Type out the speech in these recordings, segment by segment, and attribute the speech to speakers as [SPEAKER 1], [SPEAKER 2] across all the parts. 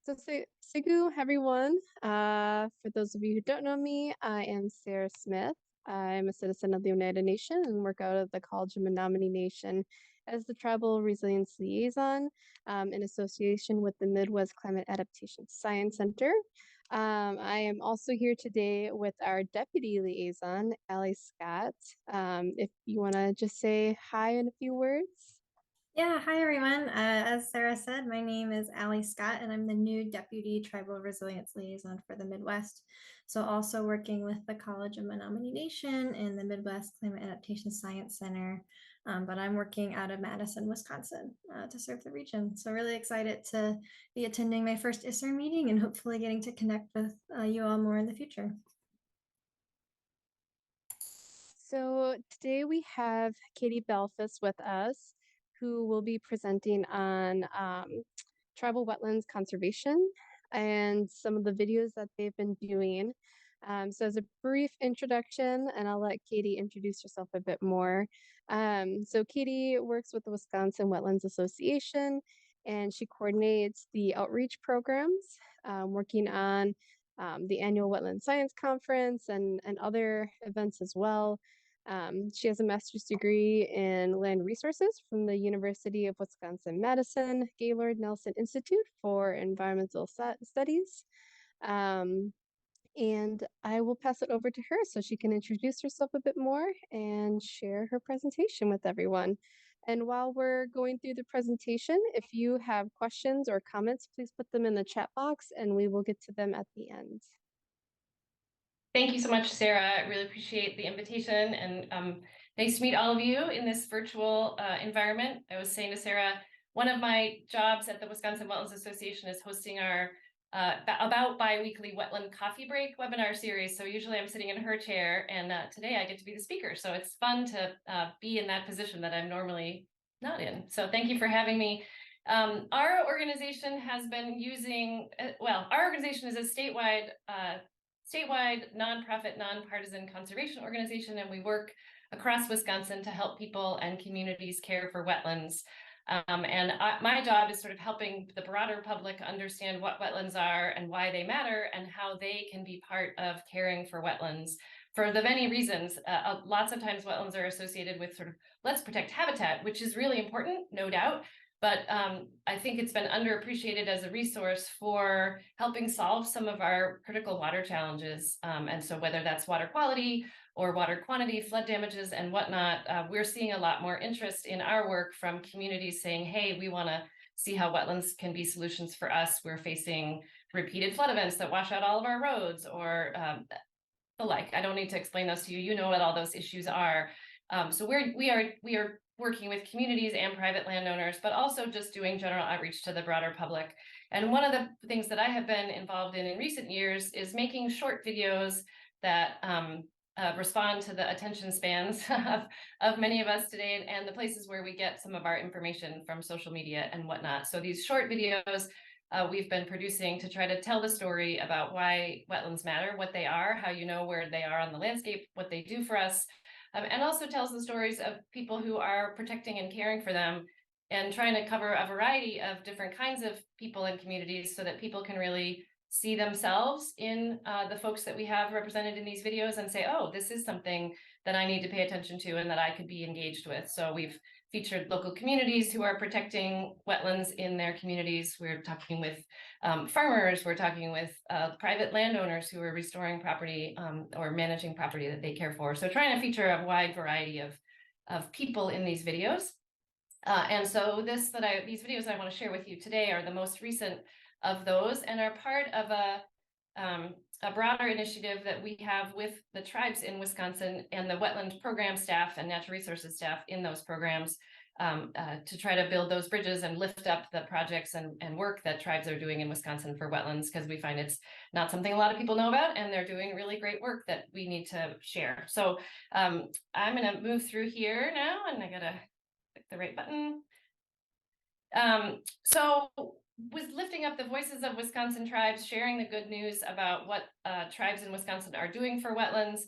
[SPEAKER 1] So, Sigu, everyone. For those of you who don't know me, I am Sarah Smith. I'm a citizen of the United Nations and work out of the College of Menominee Nation as the Tribal Resilience Liaison in association with the Midwest Climate Adaptation Science Center. I am also here today with our Deputy Liaison, Allie Scott. If you want to just say hi in a few words.
[SPEAKER 2] Yeah, hi everyone. As Sarah said, my name is Allie Scott and I'm the new Deputy Tribal Resilience Liaison for the Midwest. So also working with the College of Menominee Nation and the Midwest Climate Adaptation Science Center. But I'm working out of Madison, Wisconsin to serve the region. So really excited to be attending my first ICRN meeting and hopefully getting to connect with you all more in the future.
[SPEAKER 1] So today we have Katie Beilfuss with us, who will be presenting on tribal wetlands conservation and some of the videos that they've been doing. So as a brief introduction, and I'll let Katie introduce herself a bit more. So Katie works with the Wisconsin Wetlands Association, and she coordinates the outreach programs, working on the annual Wetland Science Conference and other events as well. She has a master's degree in land resources from the University of Wisconsin-Madison Gaylord Nelson Institute for Environmental Studies. And I will pass it over to her so she can introduce herself a bit more and share her presentation with everyone. And while we're going through the presentation, if you have questions or comments, please put them in the chat box and we will get to them at the end.
[SPEAKER 3] Thank you so much, Sarah. I really appreciate the invitation and nice to meet all of you in this virtual environment. I was saying to Sarah, one of my jobs at the Wisconsin Wetlands Association is hosting our about bi-weekly wetland coffee break webinar series. So usually I'm sitting in her chair and today I get to be the speaker. So it's fun to be in that position that I'm normally not in. So thank you for having me. Our organization has been using, our organization is a statewide nonprofit, nonpartisan conservation organization, and we work across Wisconsin to help people and communities care for wetlands. My job is sort of helping the broader public understand what wetlands are and why they matter and how they can be part of caring for wetlands for the many reasons. Lots of times wetlands are associated with sort of, let's protect habitat, which is really important, no doubt. But I think it's been underappreciated as a resource for helping solve some of our critical water challenges. And so whether that's water quality or water quantity, flood damages and whatnot, we're seeing a lot more interest in our work from communities saying, hey, we want to see how wetlands can be solutions for us. We're facing repeated flood events that wash out all of our roads or the like. I don't need to explain those to you. You know what all those issues are. So we are working with communities and private landowners, but also just doing general outreach to the broader public. And one of the things that I have been involved in recent years is making short videos that respond to the attention spans of many of us today and the places where we get some of our information from social media and whatnot. So these short videos we've been producing to try to tell the story about why wetlands matter, what they are, how you know where they are on the landscape, what they do for us, and also tells the stories of people who are protecting and caring for them and trying to cover a variety of different kinds of people and communities so that people can really see themselves in the folks that we have represented in these videos and say, oh, this is something that I need to pay attention to and that I could be engaged with. So we've featured local communities who are protecting wetlands in their communities. We're talking with farmers, we're talking with private landowners who are restoring property or managing property that they care for. So trying to feature a wide variety of people in these videos. And so these videos I want to share with you today are the most recent of those and are part of a broader initiative that we have with the tribes in Wisconsin and the wetland program staff and natural resources staff in those programs to try to build those bridges and lift up the projects and work that tribes are doing in Wisconsin for wetlands, because we find it's not something a lot of people know about, and they're doing really great work that we need to share. So I'm going to move through here now, and I got to click the right button. So with lifting up the voices of Wisconsin tribes, sharing the good news about what tribes in Wisconsin are doing for wetlands,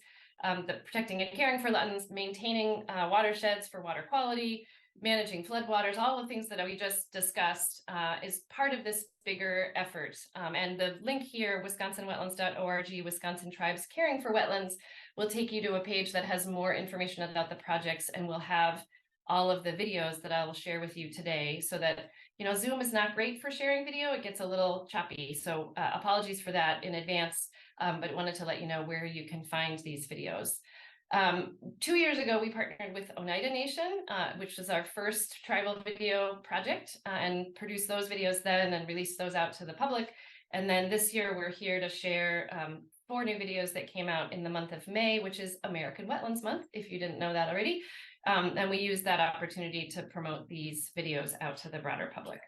[SPEAKER 3] the protecting and caring for wetlands, maintaining watersheds for water quality, managing floodwaters, all the things that we just discussed is part of this bigger effort. And the link here, wisconsinwetlands.org, Wisconsin Tribes Caring for Wetlands, will take you to a page that has more information about the projects, and will have all of the videos that I will share with you today, so that, Zoom is not great for sharing video. It gets a little choppy. So apologies for that in advance, but wanted to let you know where you can find these videos. 2 years ago, we partnered with Oneida Nation, which was our first tribal video project, and produced those videos then and released those out to the public. And then this year, we're here to share 4 new videos that came out in the month of May, which is American Wetlands Month, if you didn't know that already. And we use that opportunity to promote these videos out to the broader public.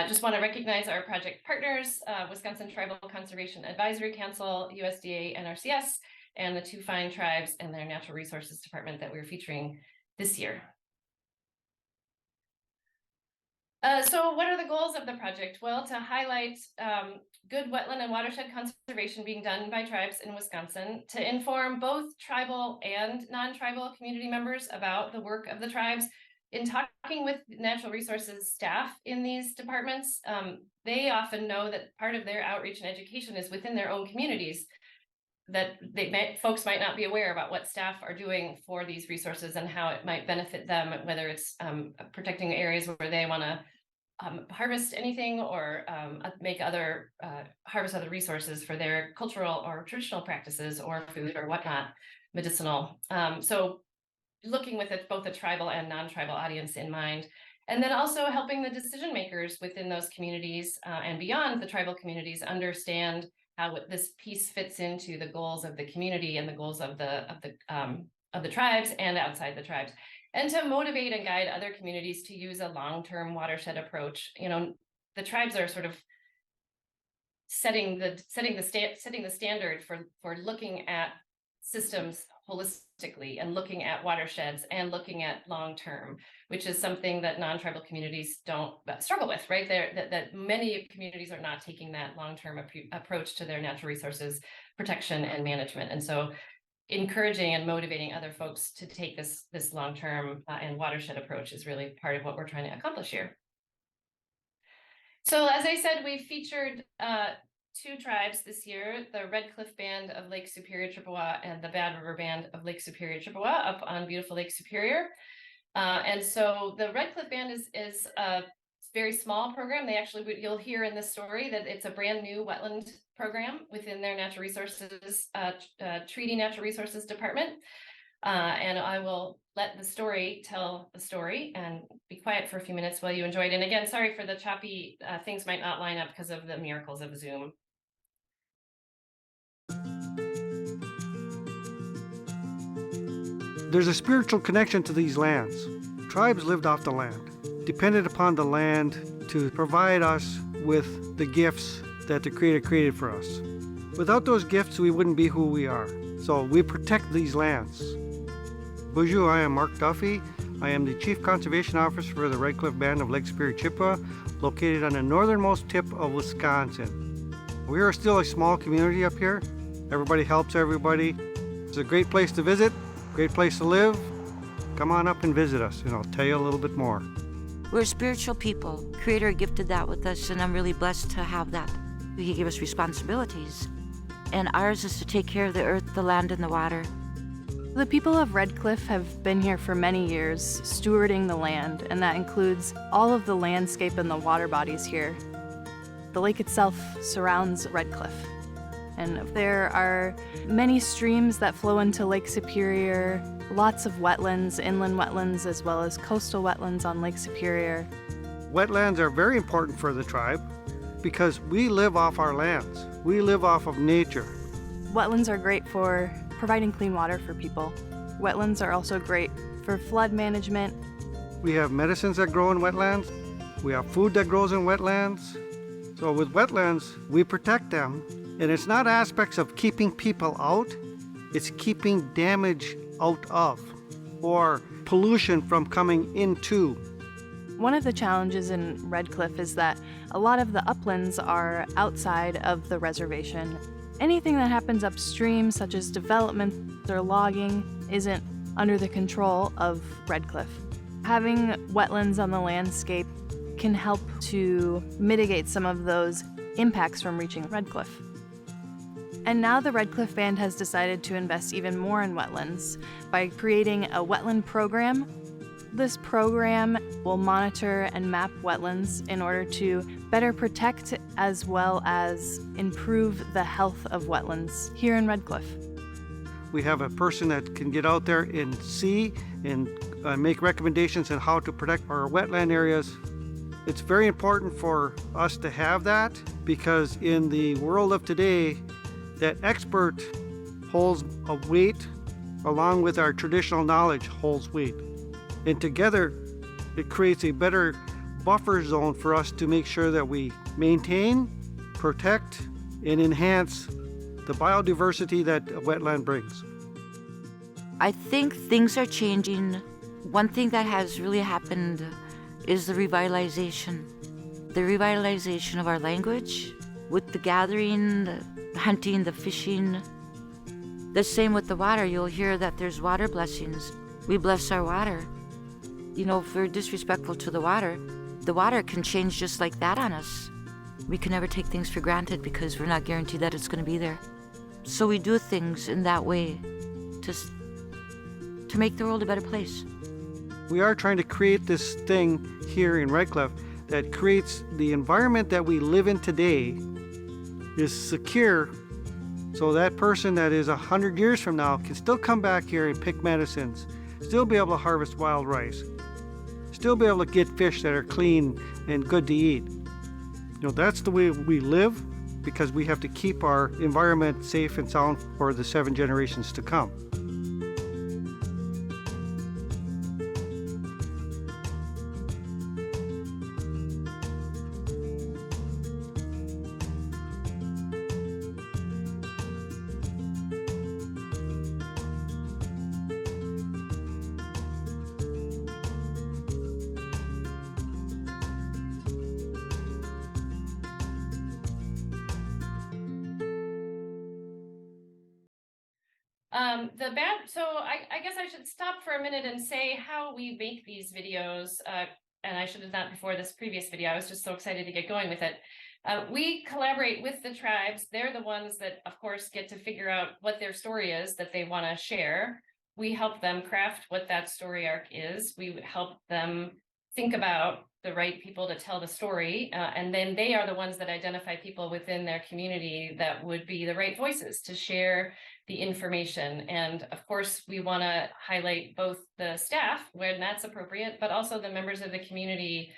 [SPEAKER 3] Just want to recognize our project partners, Wisconsin Tribal Conservation Advisory Council, USDA, NRCS, and the 2 fine tribes and their Natural Resources Department that we're featuring this year. So what are the goals of the project? Well, to highlight good wetland and watershed conservation being done by tribes in Wisconsin, to inform both tribal and non-tribal community members about the work of the tribes. In talking with natural resources staff in these departments, they often know that part of their outreach and education is within their own communities, that folks might not be aware about what staff are doing for these resources and how it might benefit them, whether it's protecting areas where they want to harvest anything, or harvest other resources for their cultural or traditional practices, or food or whatnot, medicinal. So looking with both a tribal and non-tribal audience in mind, and then also helping the decision makers within those communities and beyond the tribal communities understand how this piece fits into the goals of the community and the goals of the tribes and outside the tribes, and to motivate and guide other communities to use a long-term watershed approach. The tribes are sort of setting the standard for looking at systems holistically, and looking at watersheds and looking at long-term, which is something that non-tribal communities don't struggle with, right? That many communities are not taking that long-term approach to their natural resources protection and management. And so encouraging and motivating other folks to take this long-term and watershed approach is really part of what we're trying to accomplish here. So as I said, we've featured 2 tribes this year, the Red Cliff Band of Lake Superior, Chippewa, and the Bad River Band of Lake Superior, Chippewa, up on beautiful Lake Superior. And so the Red Cliff Band is a very small program. You'll hear in this story that it's a brand new wetland program within their natural resources, treaty natural resources department. And I will let the story tell the story, and be quiet for a few minutes while you enjoy it. And again, sorry for the choppy, things might not line up because of the miracles of Zoom.
[SPEAKER 4] There's a spiritual connection to these lands. Tribes lived off the land, depended upon the land to provide us with the gifts that the Creator created for us. Without those gifts, we wouldn't be who we are. So we protect these lands. Bonjour, I am Mark Duffy. I am the Chief Conservation Officer for the Red Cliff Band of Lake Superior, Chippewa, located on the northernmost tip of Wisconsin. We are still a small community up here. Everybody helps everybody. It's a great place to visit. Great place to live. Come on up and visit us, and I'll tell you a little bit more.
[SPEAKER 5] We're spiritual people. Creator gifted that with us, and I'm really blessed to have that. He gave us responsibilities, and ours is to take care of the earth, the land, and the water.
[SPEAKER 6] The people of Red Cliff have been here for many years, stewarding the land, and that includes all of the landscape and the water bodies here. The lake itself surrounds Red Cliff, and there are many streams that flow into Lake Superior, lots of wetlands, inland wetlands, as well as coastal wetlands on Lake Superior.
[SPEAKER 4] Wetlands are very important for the tribe because we live off our lands. We live off of nature.
[SPEAKER 6] Wetlands are great for providing clean water for people. Wetlands are also great for flood management.
[SPEAKER 4] We have medicines that grow in wetlands. We have food that grows in wetlands. So with wetlands, we protect them. And it's not aspects of keeping people out, it's keeping damage out of, or pollution from coming into.
[SPEAKER 6] One of the challenges in Red Cliff is that a lot of the uplands are outside of the reservation. Anything that happens upstream, such as development or logging, isn't under the control of Redcliffe. Having wetlands on the landscape can help to mitigate some of those impacts from reaching Redcliffe. And now the Redcliffe Band has decided to invest even more in wetlands by creating a wetland program. This program will monitor and map wetlands in order to better protect as well as improve the health of wetlands here in Redcliffe.
[SPEAKER 4] We have a person that can get out there and see and make recommendations on how to protect our wetland areas. It's very important for us to have that because in the world of today, that expert holds a weight along with our traditional knowledge holds weight. And together, it creates a better buffer zone for us to make sure that we maintain, protect, and enhance the biodiversity that a wetland brings.
[SPEAKER 5] I think things are changing. One thing that has really happened is the revitalization. The revitalization of our language with the gathering, the hunting, the fishing. The same with the water. You'll hear that there's water blessings. We bless our water. You know, if we're disrespectful to the water can change just like that on us. We can never take things for granted because we're not guaranteed that it's going to be there. So we do things in that way to make the world a better place.
[SPEAKER 4] We are trying to create this thing here in Redcliffe that creates the environment that we live in today is secure so that person that is 100 years from now can still come back here and pick medicines, still be able to harvest wild rice, still be able to get fish that are clean and good to eat. You know, that's the way we live because we have to keep our environment safe and sound for the 7 generations to come.
[SPEAKER 3] I guess I should stop for a minute and say how we make these videos. And I should have done before this previous video. I was just so excited to get going with it. We collaborate with the tribes. They're the ones that, of course, get to figure out what their story is that they want to share. We help them craft what that story arc is. We help them think about the right people to tell the story. And then they are the ones that identify people within their community that would be the right voices to share the information. And of course, we want to highlight both the staff when that's appropriate, but also the members of the community,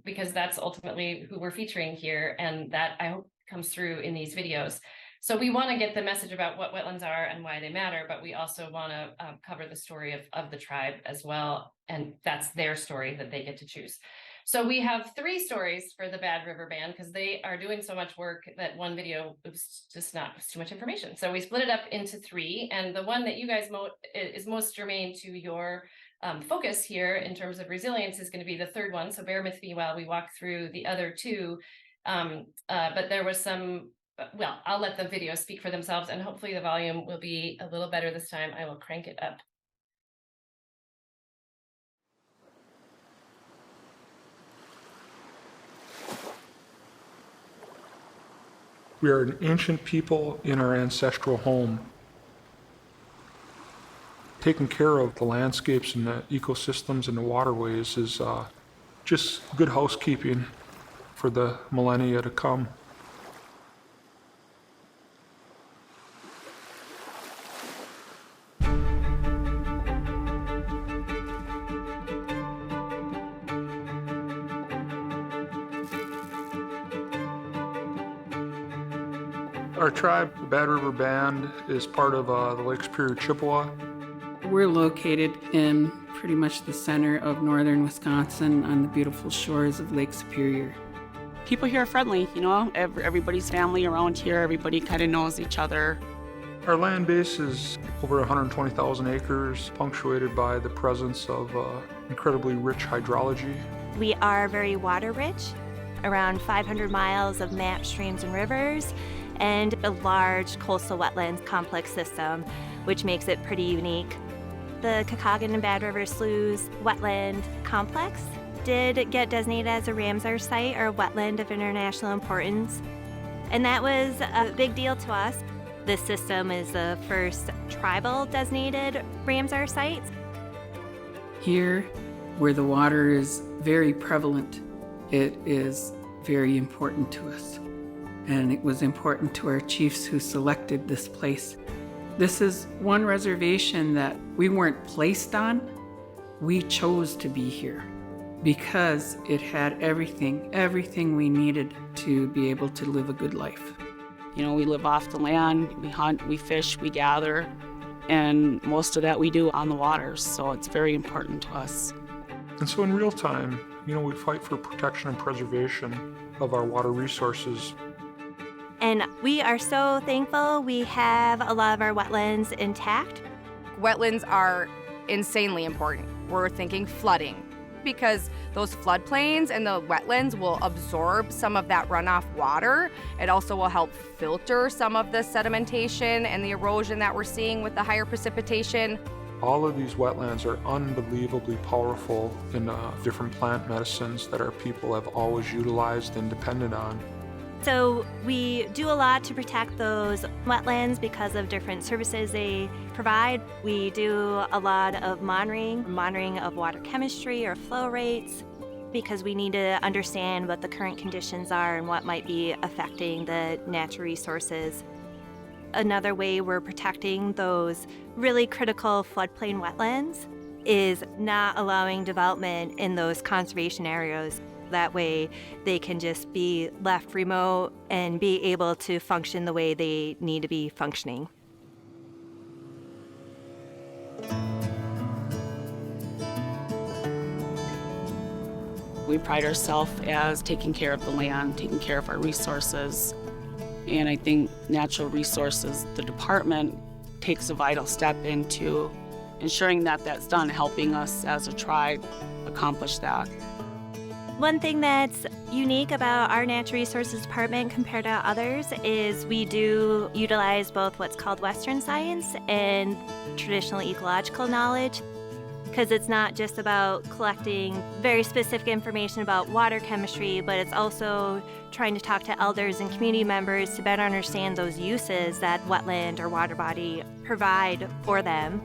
[SPEAKER 3] because that's ultimately who we're featuring here. And that I hope comes through in these videos. So we want to get the message about what wetlands are and why they matter, but we also want to cover the story of the tribe as well. And that's their story that they get to choose. So we have 3 stories for the Bad River Band because they are doing so much work that one video was just not too much information. So we split it up into 3. And the one that you guys is most germane to your focus here in terms of resilience is going to be the 3rd one. So bear with me while we walk through the other 2. But there was some, well, I'll let the videos speak for themselves and hopefully the volume will be a little better this time. I will crank it up.
[SPEAKER 7] We are an ancient people in our ancestral home. Taking care of the landscapes and the ecosystems and the waterways is just good housekeeping for the millennia to come. Our tribe, the Bad River Band, is part of the Lake Superior Chippewa.
[SPEAKER 8] We're located in pretty much the center of northern Wisconsin on the beautiful shores of Lake Superior.
[SPEAKER 9] People here are friendly, you know, everybody's family around here, everybody kind of knows each other.
[SPEAKER 7] Our land base is over 120,000 acres, punctuated by the presence of incredibly rich hydrology.
[SPEAKER 10] We are very water rich, around 500 miles of mapped streams and rivers, and a large coastal wetlands complex system, which makes it pretty unique. the Kakagan and Bad River Sloughs wetland complex did get designated as a Ramsar site, or a wetland of international importance. And that was a big deal to us. This system is the first tribal designated Ramsar site.
[SPEAKER 8] Here, where the water is very prevalent, it is very important to us. And it was important to our chiefs who selected this place. This is one reservation that we weren't placed on. We chose to be here because it had everything we needed to be able to live a good life.
[SPEAKER 9] You know, we live off the land, we hunt, we fish, we gather, and most of that we do on the waters, so it's very important to us.
[SPEAKER 7] And so in real time, you know, we fight for protection and preservation of our water resources.
[SPEAKER 10] And we are so thankful we have a lot of our wetlands intact.
[SPEAKER 11] Wetlands are insanely important. We're thinking flooding, because those floodplains and the wetlands will absorb some of that runoff water. It also will help filter some of the sedimentation and the erosion that we're seeing with the higher precipitation.
[SPEAKER 7] All of these wetlands are unbelievably powerful in different plant medicines that our people have always utilized and depended on.
[SPEAKER 10] So we do a lot to protect those wetlands because of different services they provide. We do a lot of monitoring of water chemistry or flow rates, because we need to understand what the current conditions are and what might be affecting the natural resources. Another way we're protecting those really critical floodplain wetlands is not allowing development in those conservation areas. That way they can just be left remote and be able to function the way they need to be functioning.
[SPEAKER 9] We pride ourselves as taking care of the land, taking care of our resources. And I think natural resources, the department takes a vital step into ensuring that that's done, helping us as a tribe accomplish that.
[SPEAKER 10] One thing that's unique about our Natural Resources Department compared to others is we do utilize both what's called Western science and traditional ecological knowledge, because it's not just about collecting very specific information about water chemistry, but it's also trying to talk to elders and community members to better understand those uses that wetland or water body provide for them.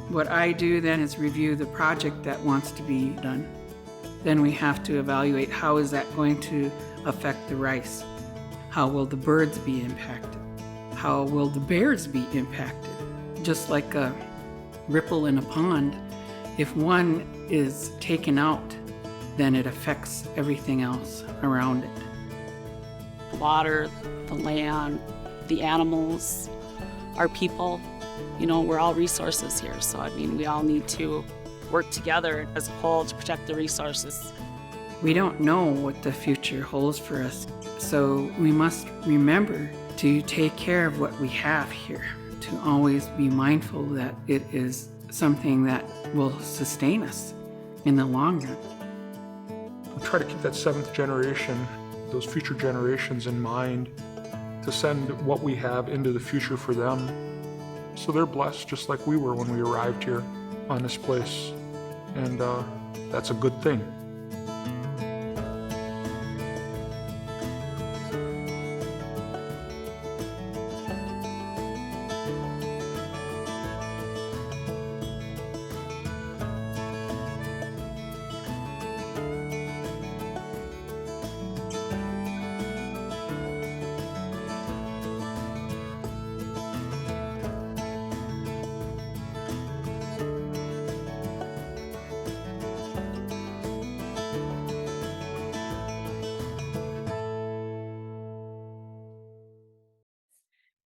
[SPEAKER 8] What I do then is review the project that wants to be done. Then we have to evaluate how is that going to affect the rice? How will the birds be impacted? How will the bears be impacted? Just like a ripple in a pond, if one is taken out, then it affects everything else around it.
[SPEAKER 9] The water, the land, the animals, our people, you know, we're all resources here. So, I mean, we all need to work together as a whole to protect the resources.
[SPEAKER 8] We don't know what the future holds for us, so we must remember to take care of what we have here, to always be mindful that it is something that will sustain us in the long run.
[SPEAKER 7] We try to keep that seventh generation, those future generations in mind, to send what we have into the future for them, so they're blessed just like we were when we arrived here on this place. And that's a good thing.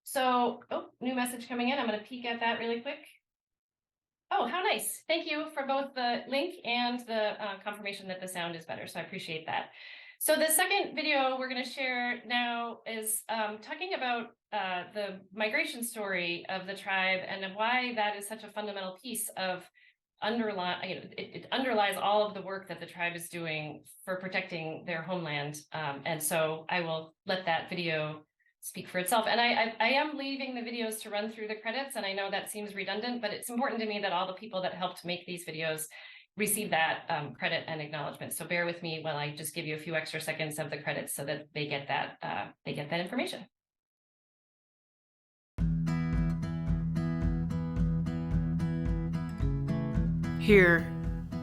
[SPEAKER 3] So, new message coming in. I'm going to peek at that really quick. Oh, how nice. Thank you for both the link and the confirmation that the sound is better. So I appreciate that. So the second video we're going to share now is talking about the migration story of the tribe and why that is such a fundamental piece of it underlies all of the work that the tribe is doing for protecting their homeland. And so I will let that video speak for itself. And I am leaving the videos to run through the credits, and I know that seems redundant, but it's important to me that all the people that helped make these videos receive that credit and acknowledgement. So bear with me while I just give you a few extra seconds of the credits so that they get that information.
[SPEAKER 8] Here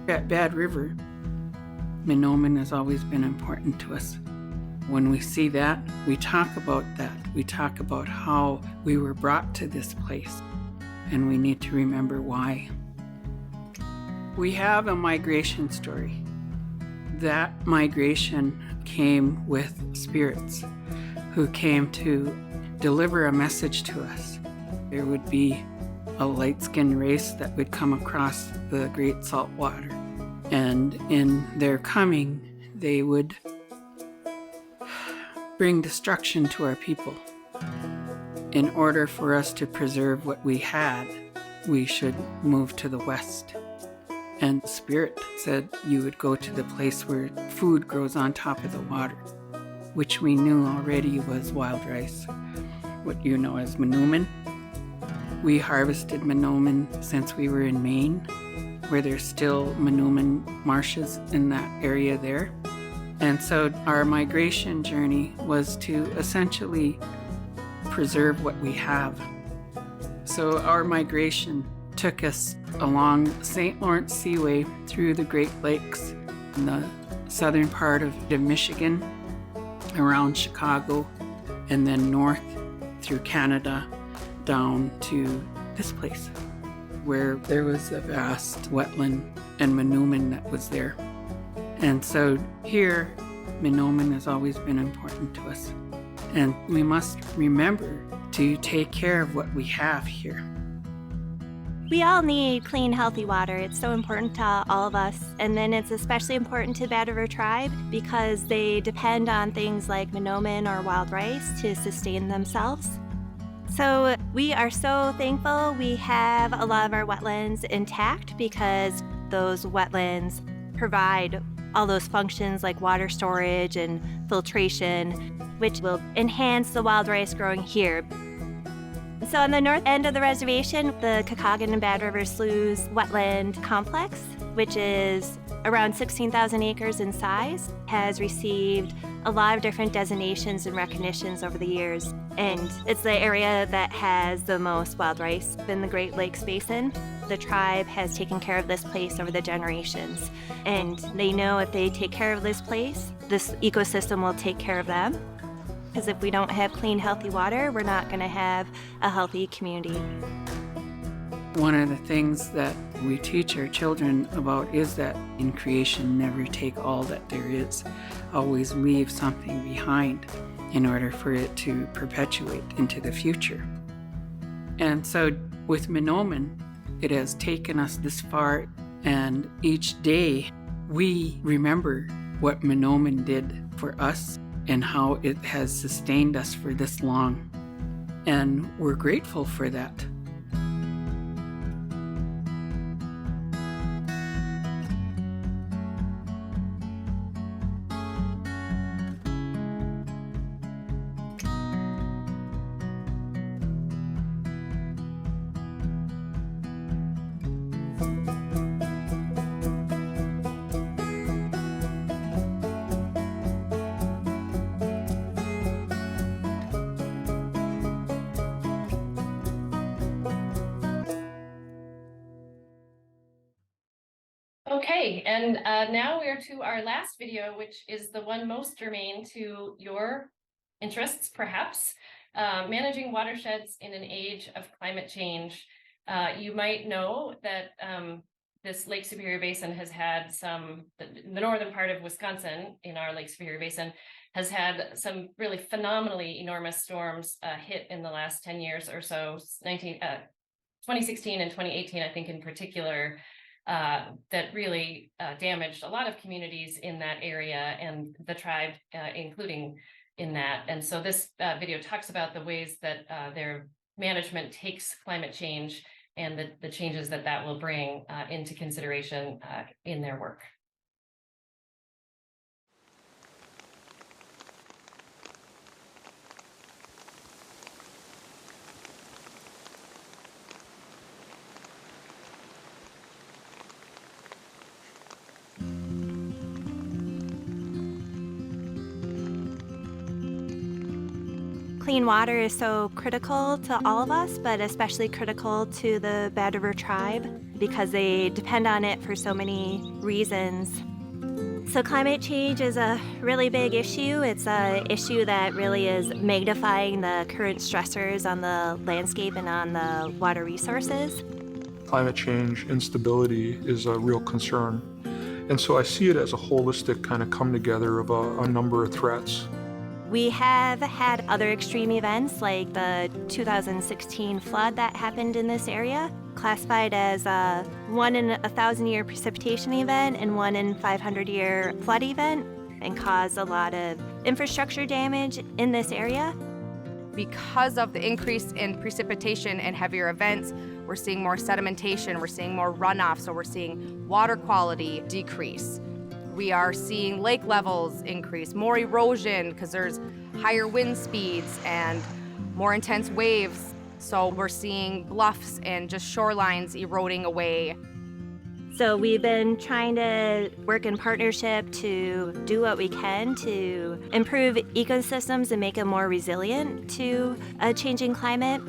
[SPEAKER 8] at Bad River, Menominee has always been important to us. When we see that, we talk about that. We talk about how we were brought to this place, and we need to remember why. We have a migration story. That migration came with spirits who came to deliver a message to us. There would be a light-skinned race that would come across the Great Salt Water, and in their coming, they would bring destruction to our people. In order for us to preserve what we had, we should move to the west. And the Spirit said you would go to the place where food grows on top of the water, which we knew already was wild rice, what you know as Menominee. We harvested Menominee since we were in Maine, where there's still Menominee marshes in that area there. And so our migration journey was to essentially preserve what we have. So our migration took us along St. Lawrence Seaway through the Great Lakes in the southern part of Michigan, around Chicago, and then north through Canada down to this place where there was a vast wetland and Menominee that was there. And so here, Menominee has always been important to us. And we must remember to take care of what we have here.
[SPEAKER 10] We all need clean, healthy water. It's so important to all of us. And then it's especially important to the Bad River tribe because they depend on things like Menominee or wild rice to sustain themselves. So we are so thankful we have a lot of our wetlands intact because those wetlands provide all those functions like water storage and filtration, which will enhance the wild rice growing here. So on the north end of the reservation, the Kakagan and Bad River Sloughs Wetland Complex, which is around 16,000 acres in size, has received a lot of different designations and recognitions over the years. And it's the area that has the most wild rice in the Great Lakes Basin. The tribe has taken care of this place over the generations. And they know if they take care of this place, this ecosystem will take care of them. Because if we don't have clean, healthy water, we're not going to have a healthy community.
[SPEAKER 8] One of the things that we teach our children about is that in creation, never take all that there is. Always leave something behind in order for it to perpetuate into the future. And so with Menominee, it has taken us this far, and each day we remember what Menominee did for us and how it has sustained us for this long. And we're grateful for that.
[SPEAKER 3] Okay, and now we are to our last video, which is the one most germane to your interests, perhaps, managing watersheds in an age of climate change. You might know that this Lake Superior Basin has had the northern part of Wisconsin in our Lake Superior Basin has had some really phenomenally enormous storms hit in the last 10 years or so, 2016 and 2018, I think in particular, that really damaged a lot of communities in that area and the tribe including in that. And so this video talks about the ways that their management takes climate change and the changes that that will bring into consideration in their work.
[SPEAKER 10] Clean water is so critical to all of us, but especially critical to the Bad River tribe because they depend on it for so many reasons. So climate change is a really big issue. It's an issue that really is magnifying the current stressors on the landscape and on the water resources.
[SPEAKER 7] Climate change instability is a real concern. And so I see it as a holistic kind of come together of a number of threats.
[SPEAKER 10] We have had other extreme events like the 2016 flood that happened in this area, classified as a 1 in 1,000-year precipitation event and 1 in 500-year flood event, and caused a lot of infrastructure damage in this area.
[SPEAKER 11] Because of the increase in precipitation and heavier events, we're seeing more sedimentation, we're seeing more runoff, so we're seeing water quality decrease. We are seeing lake levels increase, more erosion because there's higher wind speeds and more intense waves. So we're seeing bluffs and just shorelines eroding away.
[SPEAKER 10] So we've been trying to work in partnership to do what we can to improve ecosystems and make them more resilient to a changing climate.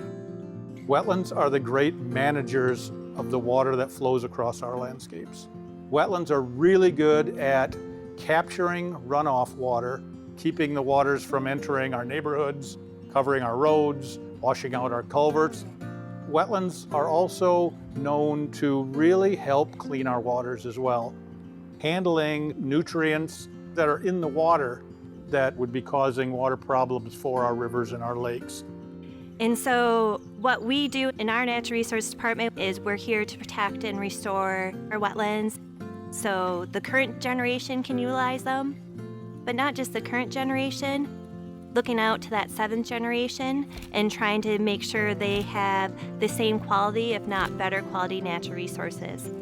[SPEAKER 12] Wetlands are the great managers of the water that flows across our landscapes. Wetlands are really good at capturing runoff water, keeping the waters from entering our neighborhoods, covering our roads, washing out our culverts. Wetlands are also known to really help clean our waters as well, handling nutrients that are in the water that would be causing water problems for our rivers and our lakes.
[SPEAKER 10] And so what we do in our Natural Resource Department is we're here to protect and restore our wetlands so the current generation can utilize them, but not just the current generation, looking out to that 7th generation and trying to make sure they have the same quality, if not better quality, natural resources.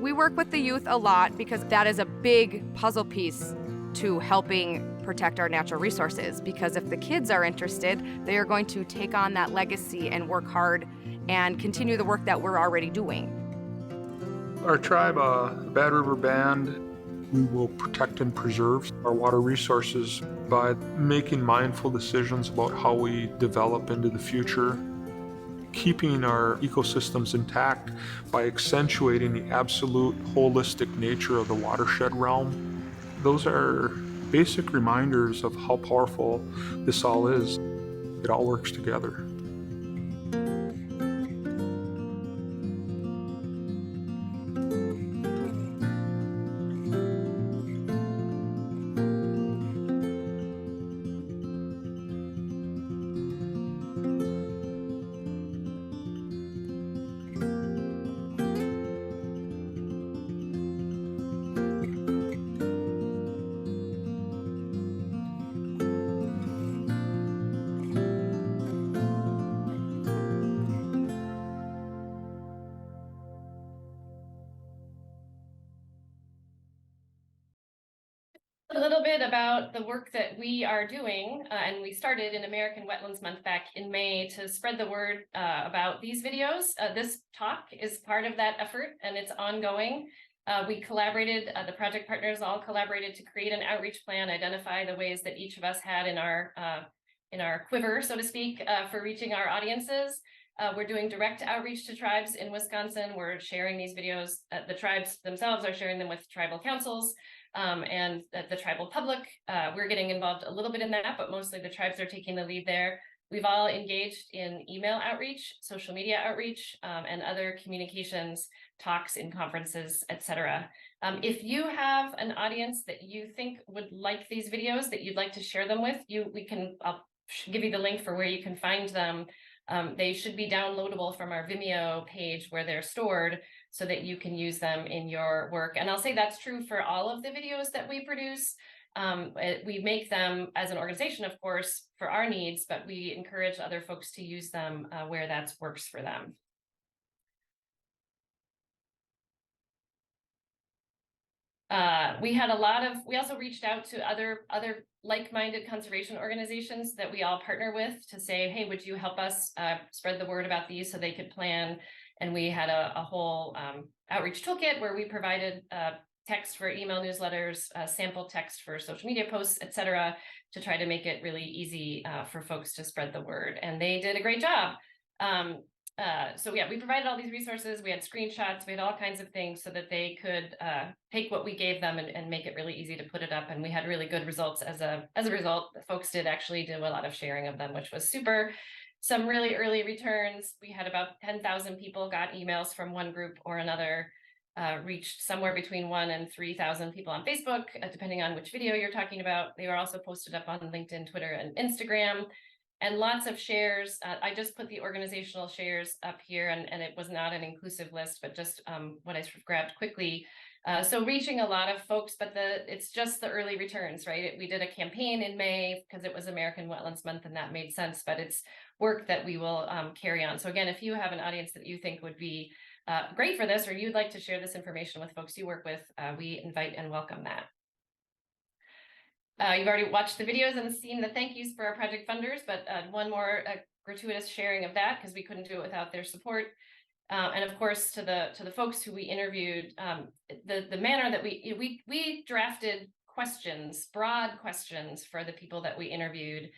[SPEAKER 11] We work with the youth a lot because that is a big puzzle piece to helping protect our natural resources, because if the kids are interested, they are going to take on that legacy and work hard and continue the work that we're already doing.
[SPEAKER 7] Our tribe, Bad River Band, we will protect and preserve our water resources by making mindful decisions about how we develop into the future, keeping our ecosystems intact by accentuating the absolute holistic nature of the watershed realm. Those are basic reminders of how powerful this all is. It all works together.
[SPEAKER 3] A little bit about the work that we are doing, and we started in American Wetlands Month back in May to spread the word about these videos. This talk is part of that effort, and it's ongoing. We collaborated, the project partners all collaborated to create an outreach plan, identify the ways that each of us had in our quiver, so to speak, for reaching our audiences. We're doing direct outreach to tribes in Wisconsin. We're sharing these videos. The tribes themselves are sharing them with tribal councils. And the tribal public. We're getting involved a little bit in that, but mostly the tribes are taking the lead there. We've all engaged in email outreach, social media outreach, and other communications, talks in conferences, etc. If you have an audience that you think would like these videos, that you'd like to share them with, I'll give you the link for where you can find them. They should be downloadable from our Vimeo page where they're stored, so that you can use them in your work. And I'll say that's true for all of the videos that we produce. We make them as an organization, of course, for our needs, but we encourage other folks to use them where that works for them. We also reached out to other like-minded conservation organizations that we all partner with to say, hey, would you help us spread the word about these so they could plan? And we had a whole outreach toolkit where we provided text for email newsletters, sample text for social media posts, etc., to try to make it really easy for folks to spread the word. And they did a great job. So yeah, we provided all these resources. We had screenshots, we had all kinds of things so that they could take what we gave them and make it really easy to put it up. And we had really good results as a result. Folks did actually do a lot of sharing of them, which was super. Some really early returns. We had about 10,000 people got emails from one group or another. Reached somewhere between 1,000 and 3,000 people on Facebook, depending on which video you're talking about. They were also posted up on LinkedIn, Twitter, and Instagram, and lots of shares. I just put the organizational shares up here, and it was not an inclusive list, but just what I sort of grabbed quickly. So reaching a lot of folks, but it's just the early returns, right? We did a campaign in May because it was American Wetlands Month, and that made sense, but it's work that we will carry on. So again, if you have an audience that you think would be great for this, or you'd like to share this information with folks you work with, we invite and welcome that. You've already watched the videos and seen the thank yous for our project funders, but one more gratuitous sharing of that, because we couldn't do it without their support. And of course, to the folks who we interviewed, the manner that we drafted questions, broad questions for the people that we interviewed,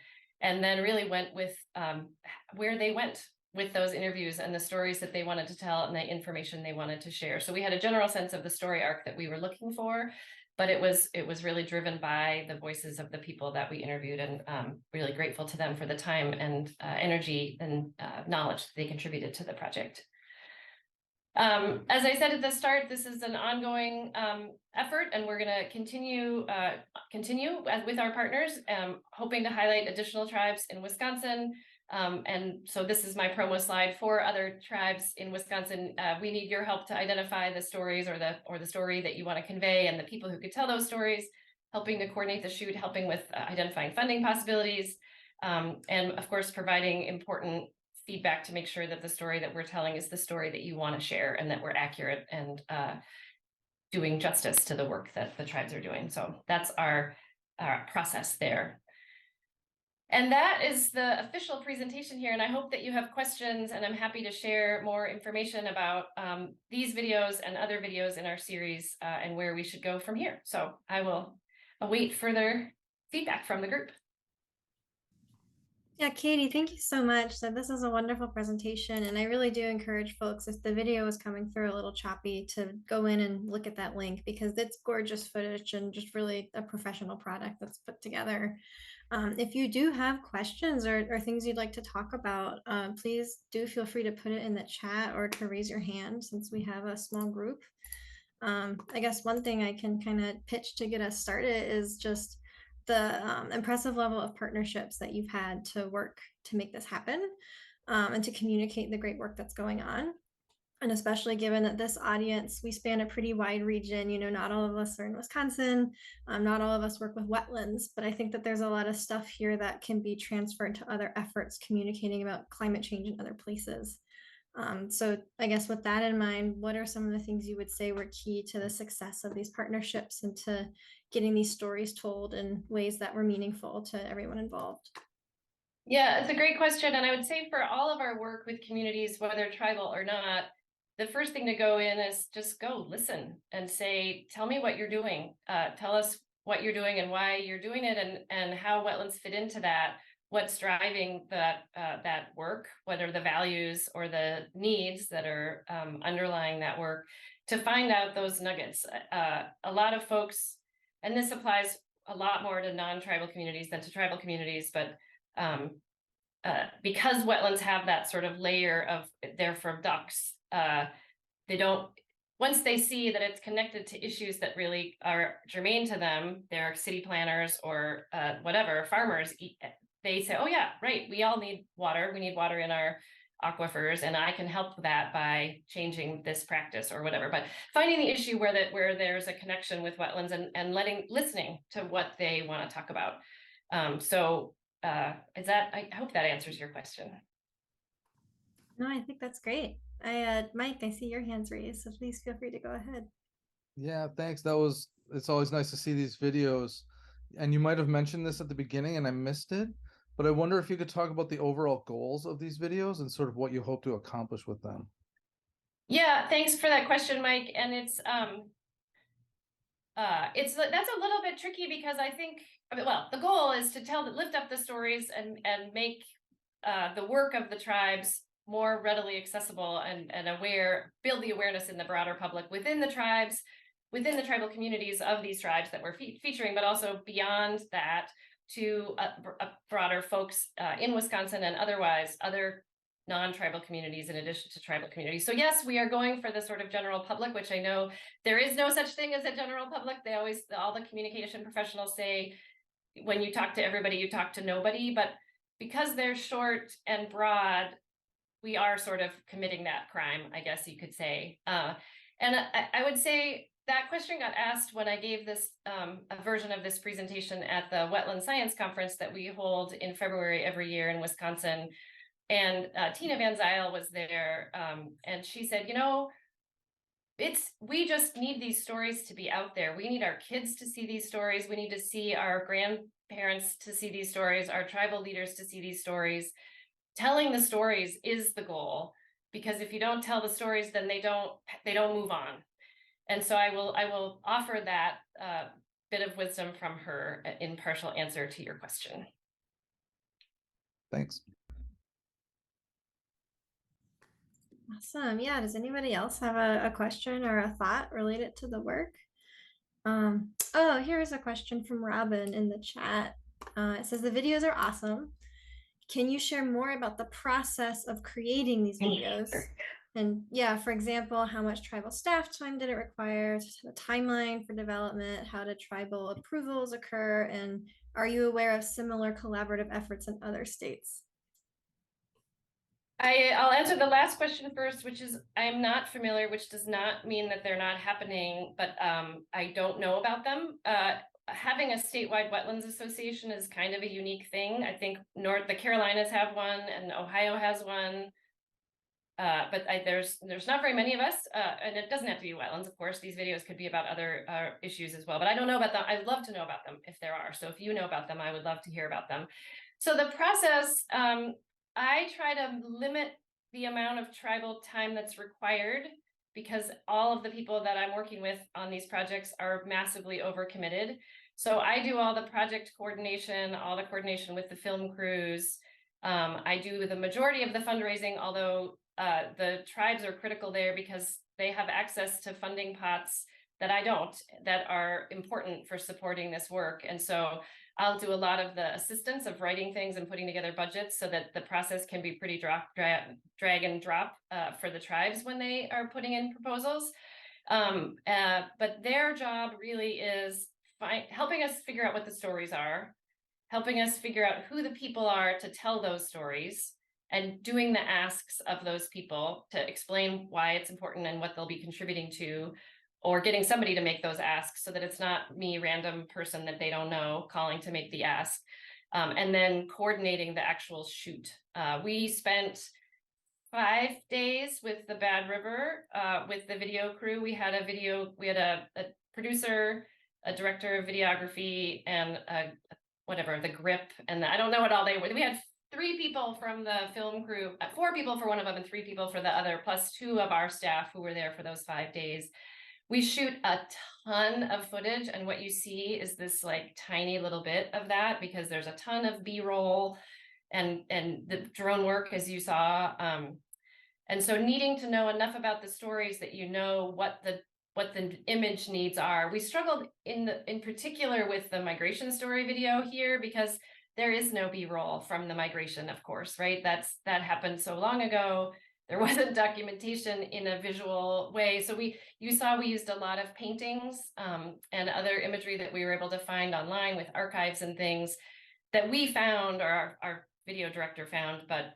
[SPEAKER 3] and then really went with where they went with those interviews and the stories that they wanted to tell and the information they wanted to share. So we had a general sense of the story arc that we were looking for, but it was really driven by the voices of the people that we interviewed, and really grateful to them for the time and energy and knowledge that they contributed to the project. As I said at the start, this is an ongoing effort, and we're going to continue with our partners, hoping to highlight additional tribes in Wisconsin. And so this is my promo slide for other tribes in Wisconsin. We need your help to identify the stories or the story that you want to convey, and the people who could tell those stories, helping to coordinate the shoot, helping with identifying funding possibilities, and of course, providing important feedback to make sure that the story that we're telling is the story that you want to share, and that we're accurate and doing justice to the work that the tribes are doing. So that's our process there. And that is the official presentation here, and I hope that you have questions, and I'm happy to share more information about these videos and other videos in our series, and where we should go from here. So I will await further feedback from the group.
[SPEAKER 2] Yeah, Katie, thank you so much. So this is a wonderful presentation, and I really do encourage folks, if the video is coming through a little choppy, to go in and look at that link, because it's gorgeous footage and just really a professional product that's put together. If you do have questions or things you'd like to talk about, please do feel free to put it in the chat or to raise your hand, since we have a small group. I guess one thing I can kind of pitch to get us started is just the impressive level of partnerships that you've had to work to make this happen, and to communicate the great work that's going on. And especially given that this audience, we span a pretty wide region, you know, not all of us are in Wisconsin, not all of us work with wetlands, but I think that there's a lot of stuff here that can be transferred to other efforts communicating about climate change in other places. So I guess with that in mind, what are some of the things you would say were key to the success of these partnerships and to getting these stories told in ways that were meaningful to everyone involved?
[SPEAKER 3] Yeah, it's a great question. And I would say for all of our work with communities, whether tribal or not, the first thing to go in is just go listen and say, tell me what you're doing. Tell us what you're doing and why you're doing it, and how wetlands fit into that. What's driving that work, what are the values or the needs that are underlying that work, to find out those nuggets. A lot of folks, and this applies a lot more to non-tribal communities than to tribal communities, but because wetlands have that sort of layer of they're from ducks, they don't, once they see that it's connected to issues that really are germane to them, they're city planners or whatever, farmers, they say, oh yeah, right, we all need water. We need water in our aquifers, and I can help that by changing this practice or whatever. But finding the issue where there's a connection with wetlands, and listening to what they want to talk about. I hope that answers your question.
[SPEAKER 2] No, I think that's great. Mike, I see your hands raised, so please feel free to go ahead.
[SPEAKER 13] Yeah, thanks. It's always nice to see these videos. And you might have mentioned this at the beginning and I missed it, but I wonder if you could talk about the overall goals of these videos and sort of what you hope to accomplish with them.
[SPEAKER 3] Yeah, thanks for that question, Mike. And it's that's a little bit tricky because I think, well, the goal is to lift up the stories and make the work of the tribes more readily accessible and aware, build the awareness in the broader public within the tribes, within the tribal communities of these tribes that we're featuring, but also beyond that to broader folks in Wisconsin and otherwise other non-tribal communities in addition to tribal communities. So yes, we are going for the sort of general public, which I know there is no such thing as a general public. They always, all the communication professionals say, when you talk to everybody, you talk to nobody, but because they're short and broad, we are sort of committing that crime, I guess you could say. And I would say that question got asked when I gave this a version of this presentation at the Wetland Science Conference that we hold in February every year in Wisconsin. And Tina Van Zyl was there, and she said, you know, we just need these stories to be out there. We need our kids to see these stories. We need to see our grandparents to see these stories, our tribal leaders to see these stories. Telling the stories is the goal, because if you don't tell the stories, then they don't move on. And so I will offer that bit of wisdom from her in partial answer to your question.
[SPEAKER 13] Thanks.
[SPEAKER 2] Awesome. Yeah. Does anybody else have a question or a thought related to the work? Oh, here's a question from Robin in the chat. It says the videos are awesome. Can you share more about the process of creating these videos? And yeah, for example, how much tribal staff time did it require, the timeline for development, how did tribal approvals occur, and are you aware of similar collaborative efforts in other states?
[SPEAKER 3] I'll answer the last question first, which is I'm not familiar, which does not mean that they're not happening, but I don't know about them. Having a statewide wetlands association is kind of a unique thing. I think the Carolinas have one and Ohio has one, but there's not very many of us, and it doesn't have to be wetlands, of course. These videos could be about other issues as well, but I don't know about them. I'd love to know about them if there are. So if you know about them, I would love to hear about them. So the process, I try to limit the amount of tribal time that's required because all of the people that I'm working with on these projects are massively overcommitted. So I do all the project coordination, all the coordination with the film crews. I do the majority of the fundraising, although the tribes are critical there because they have access to funding pots that I don't, that are important for supporting this work. And so I'll do a lot of the assistance of writing things and putting together budgets so that the process can be pretty drag and drop for the tribes when they are putting in proposals. But their job really is helping us figure out what the stories are, helping us figure out who the people are to tell those stories, and doing the asks of those people to explain why it's important and what they'll be contributing to, or getting somebody to make those asks so that it's not me, random person that they don't know, calling to make the ask. And then coordinating the actual shoot. We spent 5 days with the Bad River, with the video crew. We had a producer, a director of videography, and the grip. And I don't know what all they were. We had 3 people from the film crew, 4 people for one of them and 3 people for the other, plus 2 of our staff who were there for those 5 days. We shoot a ton of footage, and what you see is this like tiny little bit of that because there's a ton of B-roll and the drone work, as you saw. And so needing to know enough about the stories that you know what the image needs are. We struggled in particular with the migration story video here because there is no B-roll from the migration, of course, right? That happened so long ago. There wasn't documentation in a visual way. So you saw we used a lot of paintings and other imagery that we were able to find online with archives and things that we found, or our video director found, but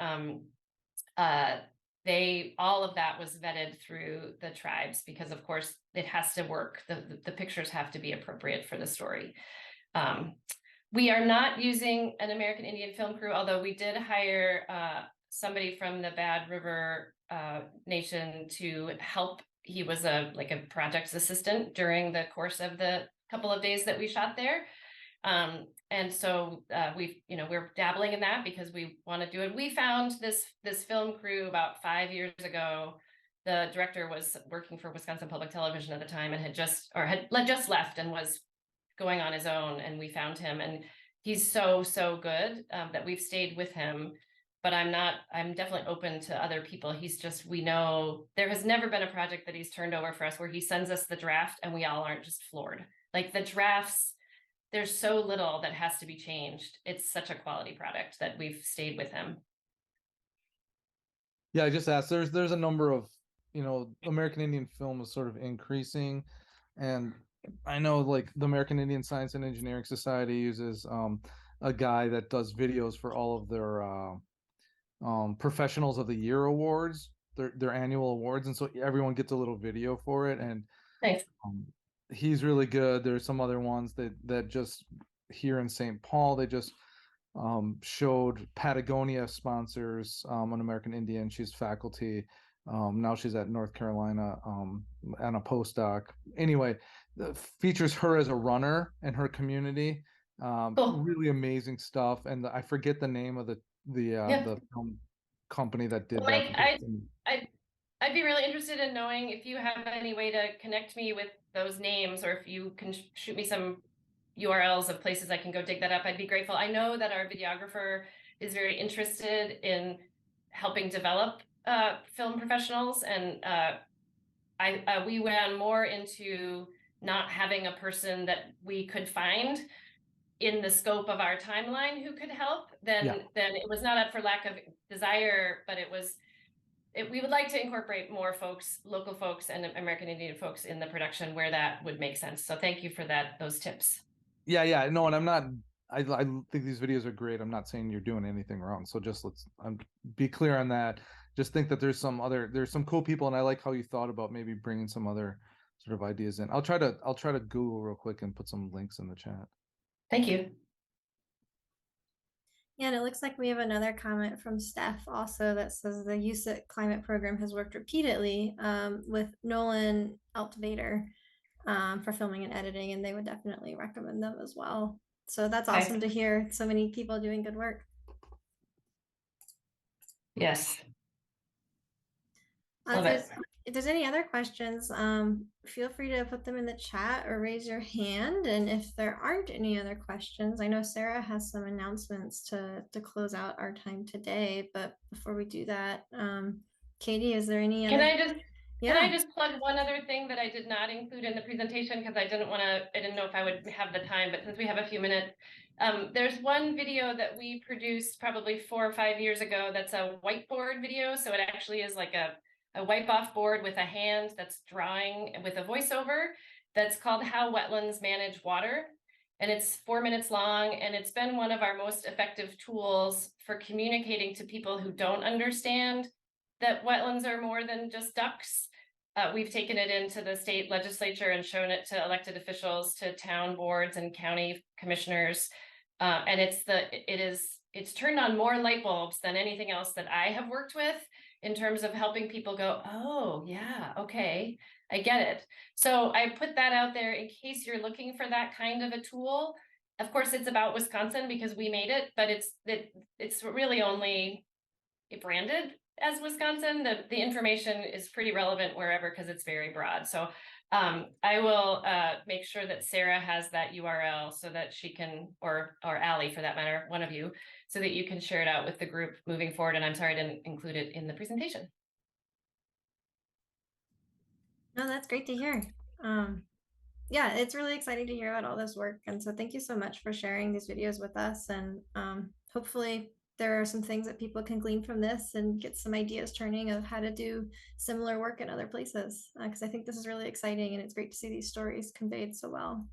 [SPEAKER 3] all of that was vetted through the tribes because of course it has to work. The pictures have to be appropriate for the story. We are not using an American Indian film crew, although we did hire somebody from the Bad River Nation to help. He was a project assistant during the course of the couple of days that we shot there. And so we're dabbling in that because we want to do it. We found this film crew about 5 years ago the director was working for Wisconsin Public Television at the time and had just left and was going on his own, and we found him, and he's so good that we've stayed with him. But I'm definitely open to other people. We know there has never been a project that he's turned over for us where he sends us the draft and we all aren't just floored. Like the drafts, there's so little that has to be changed. It's such a quality product that we've stayed with him.
[SPEAKER 13] Yeah, I just asked. There's a number of, American Indian film is sort of increasing, and I know like the American Indian Science and Engineering Society uses a guy that does videos for all of their Professionals of the Year awards, their annual awards, and so everyone gets a little video for it, and
[SPEAKER 3] nice.
[SPEAKER 13] He's really good. There's some other ones that just here in St. Paul, they just showed Patagonia sponsors an American Indian. She's faculty. Now she's at North Carolina on a postdoc. Anyway, features her as a runner and her community.
[SPEAKER 3] Cool.
[SPEAKER 13] Really amazing stuff. And I forget the name of the film company that did
[SPEAKER 3] Mike,
[SPEAKER 13] that.
[SPEAKER 3] I'd be really interested in knowing if you have any way to connect me with those names, or if you can shoot me some URLs of places I can go dig that up. I'd be grateful. I know that our videographer is very interested in helping develop film professionals, and we went on more into not having a person that we could find in the scope of our timeline who could help. Then it was not up for lack of desire, but we would like to incorporate more folks, local folks and American Indian folks in the production where that would make sense. So thank you for those tips.
[SPEAKER 13] Yeah, no, and I think these videos are great. I'm not saying you're doing anything wrong. So just let's be clear on that. Just think that there's some cool people, and I like how you thought about maybe bringing some other sort of ideas in. I'll try to Google real quick and put some links in the chat.
[SPEAKER 3] Thank you.
[SPEAKER 2] Yeah, and it looks like we have another comment from Steph also that says the UCIT climate program has worked repeatedly with Nolan Altvader for filming and editing, and they would definitely recommend them as well. So that's awesome to hear so many people doing good work.
[SPEAKER 3] Yes.
[SPEAKER 2] If there's any other questions, feel free to put them in the chat or raise your hand. And if there aren't any other questions, I know Sara has some announcements to close out our time today. But before we do that, Katie, is there any other?
[SPEAKER 3] Can I just plug one other thing that I did not include in the presentation because I didn't know if I would have the time, but since we have a few minutes, there's one video that we produced probably 4 or 5 years ago that's a whiteboard video. So it actually is like a wipe-off board with a hand that's drawing with a voiceover that's called How Wetlands Manage Water. And it's 4 minutes long, and it's been one of our most effective tools for communicating to people who don't understand that wetlands are more than just ducks. We've taken it into the state legislature and shown it to elected officials, to town boards and county commissioners. And it's turned on more light bulbs than anything else that I have worked with in terms of helping people go, oh yeah, okay, I get it. So I put that out there in case you're looking for that kind of a tool. Of course, it's about Wisconsin because we made it, but it's really only branded as Wisconsin. The information is pretty relevant wherever because it's very broad. So I will make sure that Sara has that URL so that she can, or Allie for that matter, one of you, so that you can share it out with the group moving forward. And I'm sorry I didn't include it in the presentation.
[SPEAKER 2] No, that's great to hear. Yeah, it's really exciting to hear about all this work. And so thank you so much for sharing these videos with us. And hopefully there are some things that people can glean from this and get some ideas turning of how to do similar work in other places. Because I think this is really exciting, and it's great to see these stories conveyed so well.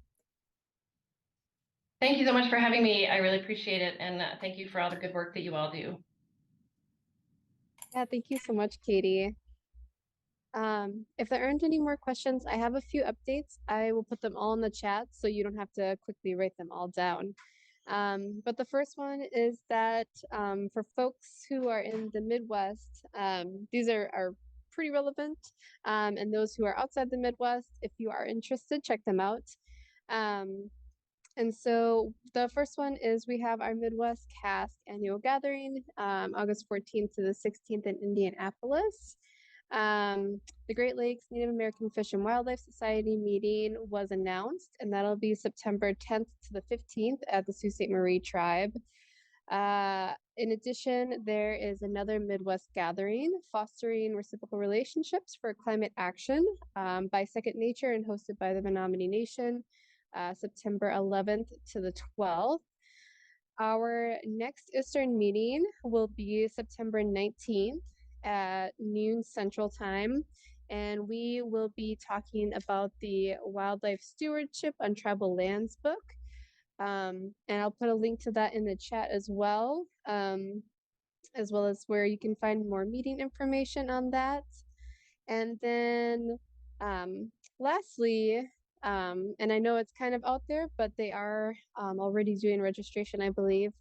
[SPEAKER 3] Thank you so much for having me. I really appreciate it. And thank you for all the good work that you all do.
[SPEAKER 1] Yeah, thank you so much, Katie. If there aren't any more questions, I have a few updates. I will put them all in the chat so you don't have to quickly write them all down. But the first one is that for folks who are in the Midwest, these are pretty relevant. And those who are outside the Midwest, if you are interested, check them out. And so the first one is we have our Midwest Cask annual gathering, August 14th to the 16th in Indianapolis. The Great Lakes Native American Fish and Wildlife Society meeting was announced, and that'll be September 10th to the 15th at the Sault Ste. Marie Tribe. In addition, there is another Midwest gathering, Fostering Reciprocal Relationships for Climate Action, by Second Nature and hosted by the Menominee Nation, September 11th to the 12th. Our next ICRN meeting will be September 19th at noon Central Time, and we will be talking about the Wildlife Stewardship on Tribal Lands book. And I'll put a link to that in the chat as well as where you can find more meeting information on that. And then lastly, and I know it's kind of out there, but they are already doing registration, I believe,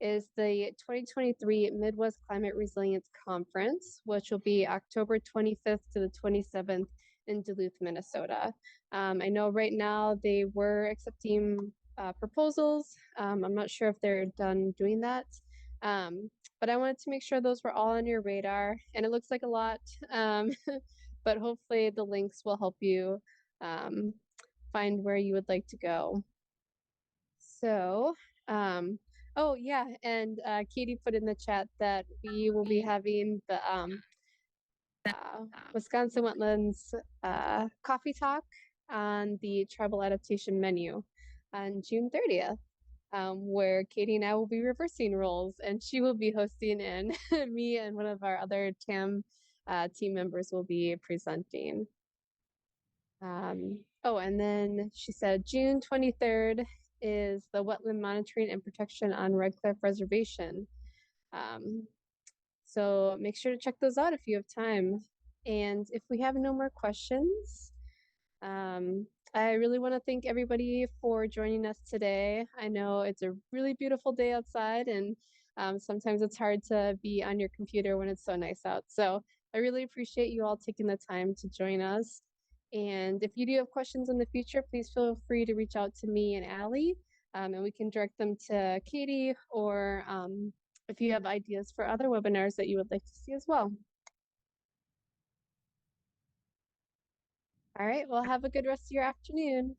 [SPEAKER 1] is the 2023 Midwest Climate Resilience Conference, which will be October 25th to the 27th in Duluth, Minnesota. I know right now they were accepting proposals. I'm not sure if they're done doing that. But I wanted to make sure those were all on your radar, and it looks like a lot, but hopefully the links will help you find where you would like to go. So, oh yeah, and Katie put in the chat that we will be having the Wisconsin Wetlands coffee talk on the tribal adaptation menu on June 30th. Where Katie and I will be reversing roles, and she will be hosting, and me and one of our other TAM team members will be presenting. Oh, and then she said June 23rd is the Wetland Monitoring and Protection on Red Cliff Reservation. So make sure to check those out if you have time. And if we have no more questions, I really want to thank everybody for joining us today. I know it's a really beautiful day outside, and sometimes it's hard to be on your computer when it's so nice out. So I really appreciate you all taking the time to join us. And if you do have questions in the future, please feel free to reach out to me and Allie, and we can direct them to Katie, or if you have ideas for other webinars that you would like to see as well. All right, well, have a good rest of your afternoon.